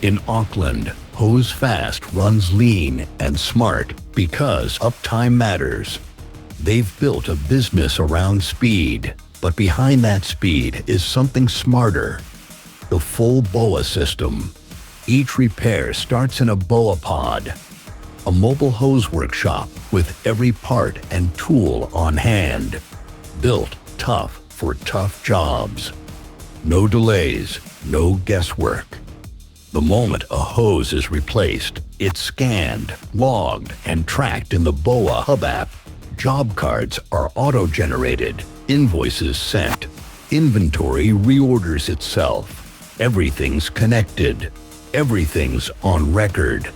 In Auckland, HoseFast runs lean and smart because uptime matters. They've built a business around speed, but behind that speed is something smarter. The full BOA system. Each repair starts in a BOApod, a mobile hose workshop with every part and tool on hand. Built tough for tough jobs. No delays, no guesswork. The moment a hose is replaced, it's scanned, logged, and tracked in the BOAhub app. Job cards are auto-generated, invoices sent, inventory reorders itself. Everything's connected, everything's on record.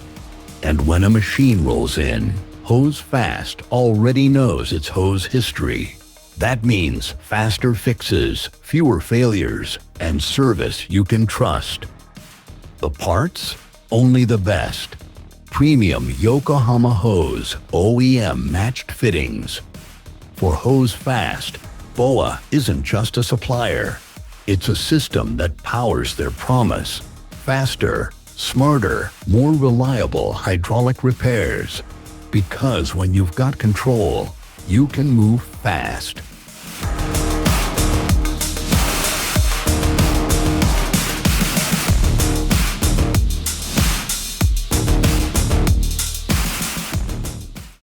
And when a machine rolls in, HoseFast already knows its hose history. That means faster fixes, fewer failures, and service you can trust. The parts? Only the best. Premium Yokohama hose OEM-matched fittings. For HoseFast, BOA isn't just a supplier. It's a system that powers their promise. Faster, smarter, more reliable hydraulic repairs. Because when you've got control, you can move fast.